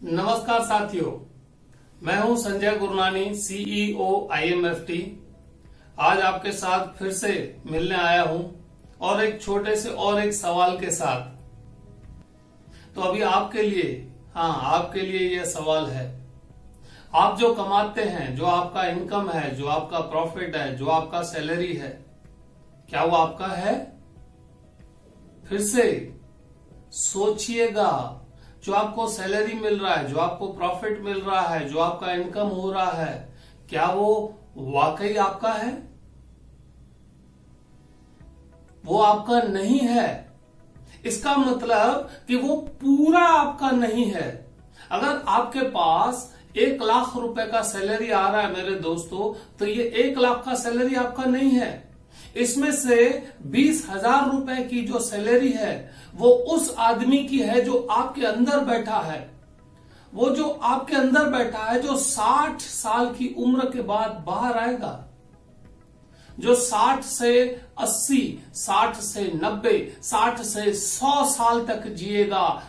नमस्कार साथियों, मैं हूं संजय गुरनानी, सीईओ IMFT। आज आपके साथ फिर से मिलने आया हूं और एक छोटे से और एक सवाल के साथ। तो अभी आपके लिए यह सवाल है, आप जो कमाते हैं, जो आपका इनकम है, जो आपका प्रॉफिट है, जो आपका सैलरी है, क्या वो आपका है? फिर से सोचिएगा, जो आपको सैलरी मिल रहा है, जो आपको प्रॉफिट मिल रहा है, जो आपका इनकम हो रहा है, क्या वो वाकई आपका है? वो आपका नहीं है। इसका मतलब कि वो पूरा आपका नहीं है। अगर आपके पास 1 लाख रुपए का सैलरी आ रहा है मेरे दोस्तों, तो ये 1 लाख का सैलरी आपका नहीं है। इसमें से 20,000 रुपए की जो सैलरी है वो उस आदमी की है जो आपके अंदर बैठा है। वो जो आपके अंदर बैठा है, जो 60 साल की उम्र के बाद बाहर आएगा, जो 60 से 80, 60 से 90, 60 से 100 साल तक जिएगा,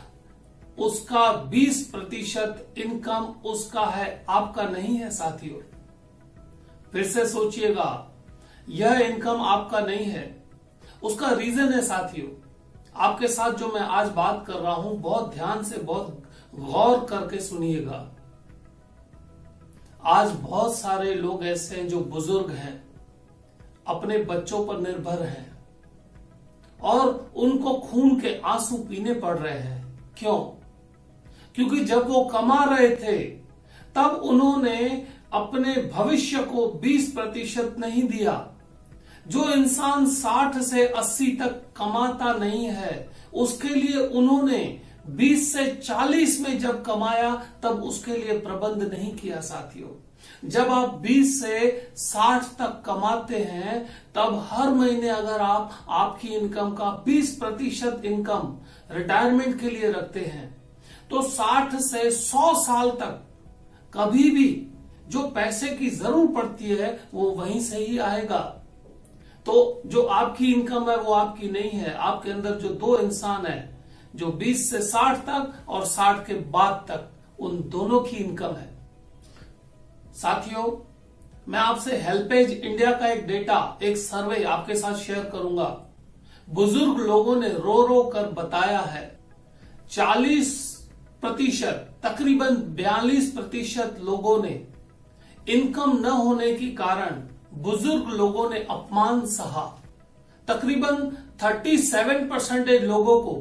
उसका 20% इनकम उसका है, आपका नहीं है साथियों। फिर से सोचिएगा, यह इनकम आपका नहीं है। उसका रीजन है साथियों, आपके साथ जो मैं आज बात कर रहा हूं, बहुत ध्यान से, बहुत गौर करके सुनिएगा। आज बहुत सारे लोग ऐसे हैं जो बुजुर्ग हैं, अपने बच्चों पर निर्भर हैं और उनको खून के आंसू पीने पड़ रहे हैं। क्यों? क्योंकि जब वो कमा रहे थे तब उन्होंने अपने भविष्य को 20% नहीं दिया। जो इंसान 60 से 80 तक कमाता नहीं है, उसके लिए उन्होंने 20 से 40 में जब कमाया तब उसके लिए प्रबंध नहीं किया साथियों। जब आप 20 से 60 तक कमाते हैं, तब हर महीने अगर आप आपकी इनकम का 20% इनकम रिटायरमेंट के लिए रखते हैं, तो 60 से 100 साल तक कभी भी जो पैसे की जरूरत पड़ती है वो वहीं से ही आएगा। तो जो आपकी इनकम है वो आपकी नहीं है। आपके अंदर जो 2 इंसान है, जो 20 से 60 तक और 60 के बाद तक, उन दोनों की इनकम है साथियों। मैं आपसे हेल्पेज इंडिया का एक डेटा, एक सर्वे आपके साथ शेयर करूंगा। बुजुर्ग लोगों ने रो रो कर बताया है, 40%, तकरीबन 42% लोगों ने इनकम न होने के कारण बुजुर्ग लोगों ने अपमान सहा। तकरीबन 37% लोगों को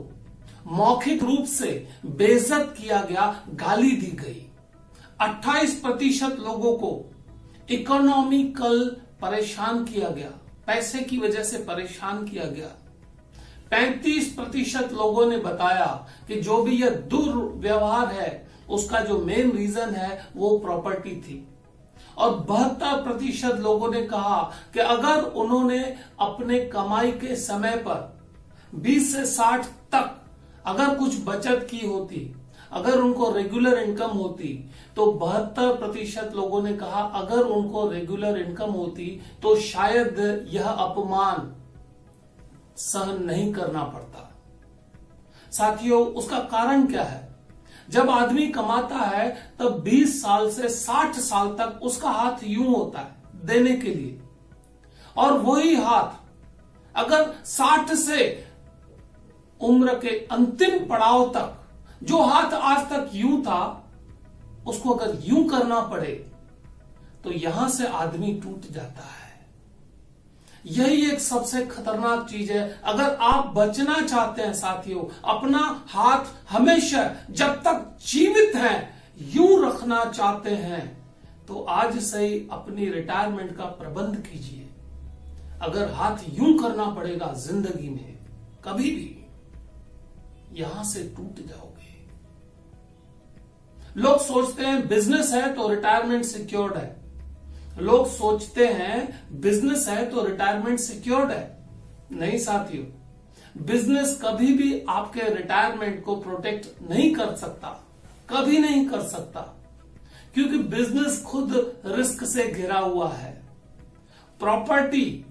मौखिक रूप से बेइज्जत किया गया, गाली दी गई। 28% लोगों को इकोनॉमिकल परेशान किया गया, पैसे की वजह से परेशान किया गया। 35% लोगों ने बताया कि जो भी यह दुर्व्यवहार है उसका जो मेन रीजन है वो प्रॉपर्टी थी। और 72% लोगों ने कहा कि अगर उन्होंने अपने कमाई के समय पर 20 से 60 तक अगर कुछ बचत की होती, अगर उनको रेगुलर इनकम होती, तो 72% लोगों ने कहा अगर उनको रेगुलर इनकम होती तो शायद यह अपमान सहन नहीं करना पड़ता। साथियों, उसका कारण क्या है? जब आदमी कमाता है तब 20 साल से 60 साल तक उसका हाथ यूं होता है देने के लिए, और वही हाथ अगर 60 से उम्र के अंतिम पड़ाव तक, जो हाथ आज तक यूं था, उसको अगर यूं करना पड़े तो यहां से आदमी टूट जाता है। यही एक सबसे खतरनाक चीज है। अगर आप बचना चाहते हैं साथियों, अपना हाथ हमेशा जब तक जीवित हैं यूं रखना चाहते हैं, तो आज से ही अपनी रिटायरमेंट का प्रबंध कीजिए। अगर हाथ यूं करना पड़ेगा जिंदगी में, कभी भी यहां से टूट जाओगे। लोग सोचते हैं बिजनेस है तो रिटायरमेंट सिक्योर्ड है। लोग सोचते हैं बिजनेस है तो रिटायरमेंट सिक्योर्ड है। नहीं साथियों, बिजनेस कभी भी आपके रिटायरमेंट को प्रोटेक्ट नहीं कर सकता, कभी नहीं कर सकता, क्योंकि बिजनेस खुद रिस्क से घिरा हुआ है। प्रॉपर्टी,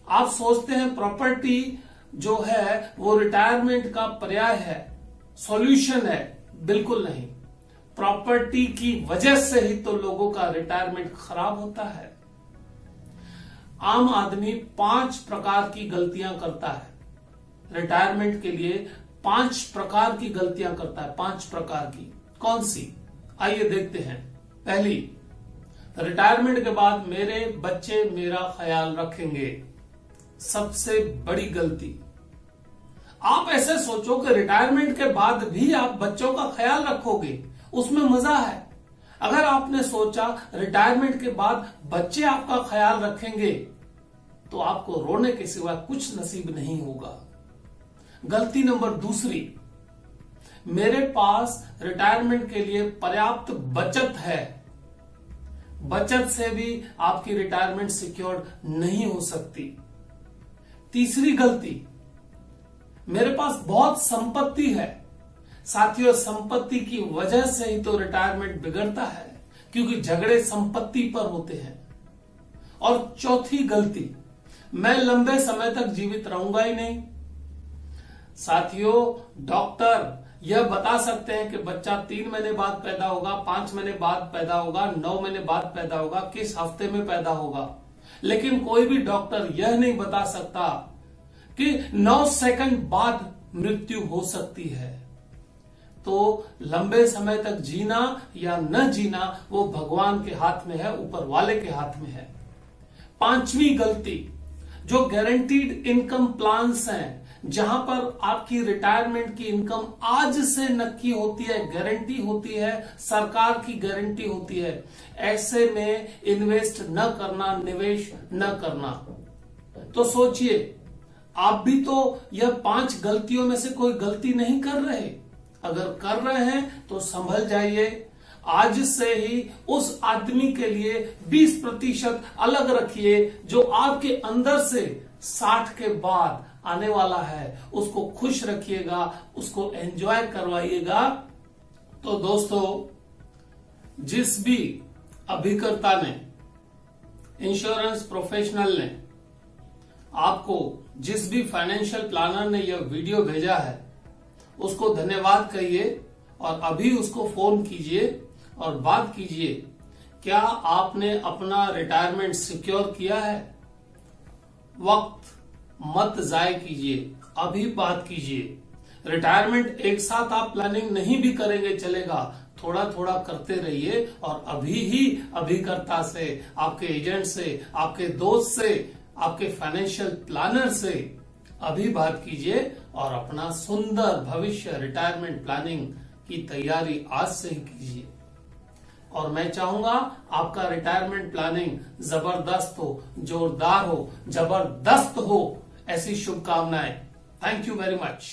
आप सोचते हैं प्रॉपर्टी जो है वो रिटायरमेंट का पर्याय है, सॉल्यूशन है। बिल्कुल नहीं। प्रॉपर्टी की वजह से ही तो लोगों का रिटायरमेंट खराब होता है। आम आदमी 5 प्रकार की गलतियां करता है रिटायरमेंट के लिए। 5 प्रकार की गलतियां करता है। 5 प्रकार की कौन सी, आइए देखते हैं। पहली, रिटायरमेंट के बाद मेरे बच्चे मेरा ख्याल रखेंगे। सबसे बड़ी गलती। आप ऐसे सोचो कि रिटायरमेंट के बाद भी आप बच्चों का ख्याल रखोगे, उसमें मजा है। अगर आपने सोचा रिटायरमेंट के बाद बच्चे आपका ख्याल रखेंगे तो आपको रोने के सिवा कुछ नसीब नहीं होगा। गलती नंबर दूसरी, मेरे पास रिटायरमेंट के लिए पर्याप्त बचत है। बचत से भी आपकी रिटायरमेंट सिक्योर नहीं हो सकती। तीसरी गलती, मेरे पास बहुत संपत्ति है। साथियों, संपत्ति की वजह से ही तो रिटायरमेंट बिगड़ता है, क्योंकि झगड़े संपत्ति पर होते हैं। और चौथी गलती, मैं लंबे समय तक जीवित रहूंगा ही नहीं। साथियों, डॉक्टर यह बता सकते हैं कि बच्चा 3 महीने बाद पैदा होगा, 5 महीने बाद पैदा होगा, 9 महीने बाद पैदा होगा, किस हफ्ते में पैदा होगा, लेकिन कोई भी डॉक्टर यह नहीं बता सकता कि 9 सेकंड बाद मृत्यु हो सकती है। तो लंबे समय तक जीना या न जीना वो भगवान के हाथ में है, ऊपर वाले के हाथ में है। 5वीं गलती, जो गारंटीड इनकम प्लान्स हैं, जहां पर आपकी रिटायरमेंट की इनकम आज से नक्की होती है, गारंटी होती है, सरकार की गारंटी होती है, ऐसे में इन्वेस्ट न करना, निवेश न करना। तो सोचिए, आप भी तो यह 5 गलतियों में से कोई गलती नहीं कर रहे। अगर कर रहे हैं तो संभल जाइए। आज से ही उस आदमी के लिए 20% अलग रखिए जो आपके अंदर से 60 के बाद आने वाला है। उसको खुश रखिएगा, उसको एंजॉय करवाइएगा। तो दोस्तों, जिस भी अभिकर्ता ने, इंश्योरेंस प्रोफेशनल ने आपको, जिस भी फाइनेंशियल प्लानर ने यह वीडियो भेजा है, उसको धन्यवाद कहिए और अभी उसको फोन कीजिए और बात कीजिए। क्या आपने अपना रिटायरमेंट सिक्योर किया है? वक्त मत जाय कीजिए, अभी बात कीजिए। रिटायरमेंट एक साथ आप प्लानिंग नहीं भी करेंगे चलेगा, थोड़ा थोड़ा करते रहिए और अभी ही अभिकर्ता से, आपके एजेंट से, आपके दोस्त से, आपके फाइनेंशियल प्लानर से अभी बात कीजिए और अपना सुंदर भविष्य रिटायरमेंट प्लानिंग की तैयारी आज से ही कीजिए। और मैं चाहूंगा आपका रिटायरमेंट प्लानिंग जबरदस्त हो, जोरदार हो, जबरदस्त हो। ऐसी शुभकामनाएं। Thank you very much.